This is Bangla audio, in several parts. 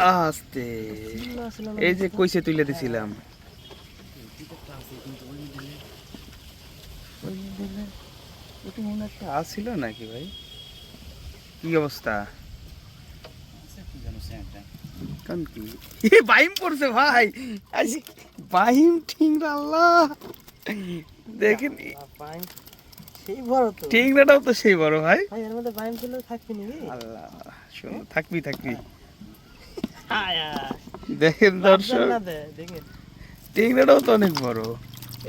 আস্তে এই যে কইছে তুলে দিছিলাম আসছিল নাকি ভাই? কি অবস্থা? বাইম পড়ছে ভাই, বাইম ঠিংরা আল্লাহ দেখেন, ঠিংরাটাও তো সেই বড় ভাই। এর মধ্যে বাইম ছিল থাকবি নাকি? আল্লাহ শোনো, থাকবি থাকবি। দেখেন দর্শক, দেখেন টেংরাটাও তো অনেক বড়।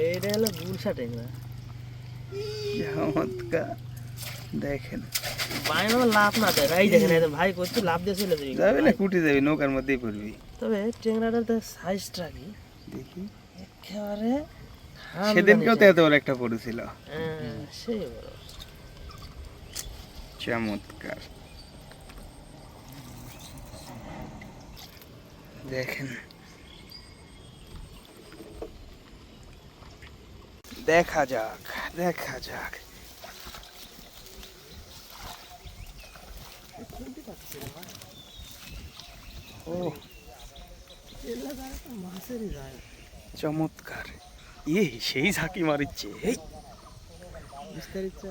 এইটা হলো গুলশা টেংরা। চমৎকার দেখেন, বাইম লাভ না দেয় ভাই, দেখেন এই ভাই করছে লাভ দিয়ে চলে যাবি, যাবে না কুটি যাবি, নৌকার মধ্যেই পড়বি। তবে টেংরাটার তো সাইজটা কি দেখি, একেবারে সেদিনকেও তো এত বড় একটা পড়েছিল। সেই বড়, চমৎকার দেখেন, দেখা যাক দেখা যাক। ও মাছেরই যায় চমৎকার, সেই ঝাঁকি মারিচ্ছে। বিস্তারিত।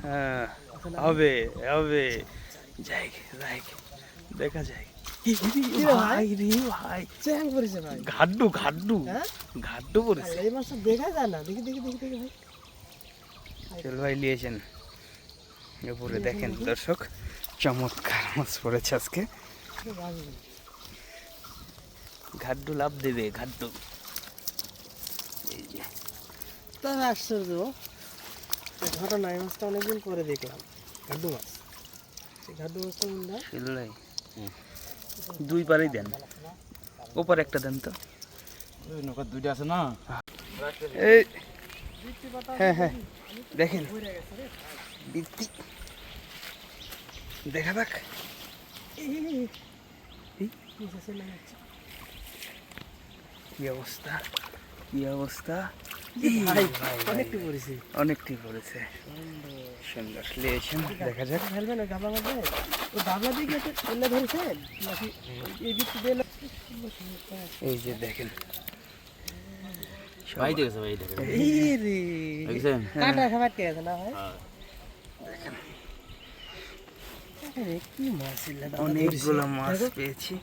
হ্যাঁ হবে হবে, যাই যাই দেখা যায়। ভাই রে ভাই, চ্যাং পড়েছে ভাই, ঘাড্ডু ঘাড্ডু ঘাড্ডু পড়েছে। এই মাছটা দেখা যায় না, দেখি দেখি দেখি দেখি ভাই। চল ভাই নিয়েছেন উপরে, দেখেন দর্শক, চমৎকার মাছ পড়েছে আজকে। ঘাড্ডু লাভ দেবে, ঘাড্ডু। এই যে তবে আশ্চর্য ঘটনা, এই মাছটা অনেকদিন পরে দেখলাম, ঘাড্ডু মাছ। সেই ঘাড্ডু মাছটা মুন্ডা শিলাই দুই পারেই দেন, ওপর একটা দেন তো। নৌকা দুইটা আছে না? এই হ্যাঁ হ্যাঁ দেখেন, বৃত্তি দেখা যাক। কি অবস্থা, কি অবস্থা, অনেকটি পড়েছে, অনেকটি পড়েছে। সুন্দর লিয়েছেন, দেখা যাক। ফেলবে না গাবলা মাঝে, ও গাবলা দিয়ে গেছে ফেলে ধরেছেন নাকি এই দিকটি দিয়ে? এই যে দেখেন, ভাই দেখেছে ভাই, দেখেন দেখছেন? কাটা খাবার কে আছে না ভাই? দেখেন কি মাছ ছিল, অনেকগুলো মাছ পেয়েছি।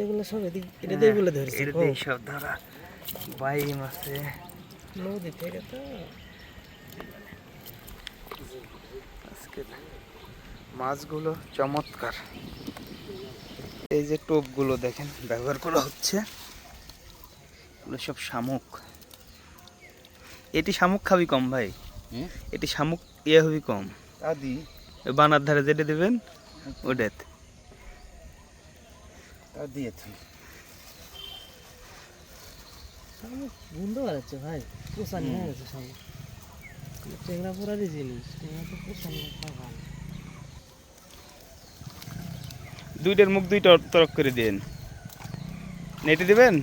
এগুলো সব এদিক এটা দিয়ে বলে ধরেছে, এটা দিয়ে সব ধরা, বাইম আছে নদী থেকে তো। আজকে মাছগুলো চমৎকার। এই যে টোপগুলো দেখেন ব্যবহার করা হচ্ছে, এগুলো সব শামুক। এটি শামুক খাবি কম ভাই, এটি শামুক ইয়ে হবি কম। আদি বানার ধারে যেটা দেবেন ওটাতে আদি বন্ধ বাড়াচ্ছে ভাই, পোষানি হয়ে গেছে সামনে। টেংরা পোড়ারই জিনিস, টেংরা তো পোষানি ভালো। দুইটার মুখ দুইটা তরক করে দিন, নেটে দিবেন।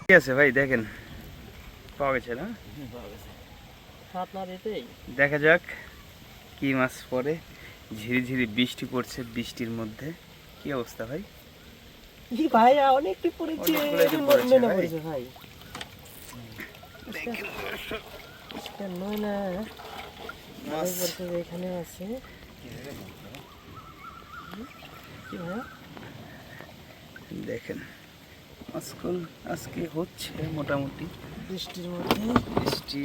ঠিক আছে ভাই, দেখেন পাওয়া গেছে না? সাত না দিতেই দেখা যাক কি মাছ পড়ে। ঝিরি ঝিরি বৃষ্টি পড়ছে, বৃষ্টির মধ্যে কি অবস্থা ভাই? কি ভাই অনেকটি পড়েছে, অনেকগুলো পড়েছে ভাই ভাই। নয় না মাছ পড়ছে, এখানে আছে কি ভাই? দেখেন মাছগুলো আজকে হচ্ছে মোটামুটি বৃষ্টির মধ্যে, বৃষ্টি।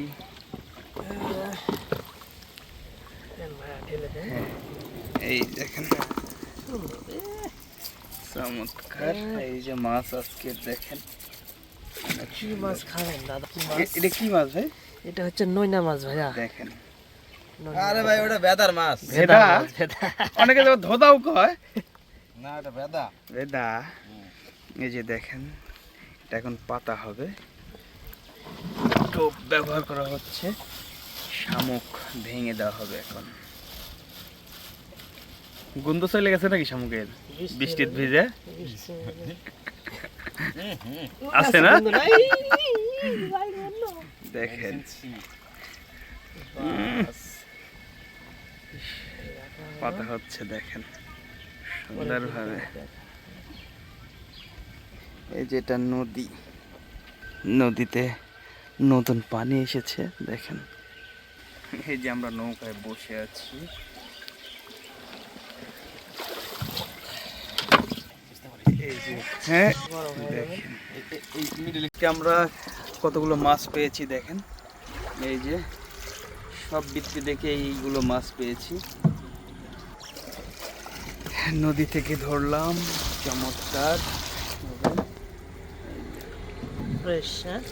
হ্যাঁ এই দেখেন চমৎকার, এই যে মাছ আজকে দেখেন। কি মাছ খাবেন দাদা? কি মাছ এটা? কি মাছ ভাই? এটা হচ্ছে নয়না মাছ ভাইয়া। দেখেন, আরে ভাই ওটা বেদার মাছ। ভেদা, অনেকে যখন ধোদাও কয় না, এটা বেদা। ভেদা। এই যে দেখেন, এটা এখন পাতা হবে, টোপ ব্যবহার করা হচ্ছে, শামুক ভেঙে দেওয়া হবে এখন। গন্ধ চলে গেছে নাকি শামুকের বৃষ্টির ভিজে? আছে না? দেখেন পাতা হচ্ছে, দেখেন সুন্দরভাবে। এই যেটা নদী, নদীতে নতুন পানি এসেছে দেখেন। এই যে আমরা নৌকায় বসে আছি। এই যে হ্যাঁ দেখেন, এই মিডিলে আমরা কতগুলো মাছ পেয়েছি দেখেন। এই যে সব বৃত্তি দেখে এইগুলো মাছ পেয়েছি, নদী থেকে ধরলাম। চমৎকার ফ্রেশ, হ্যাঁ।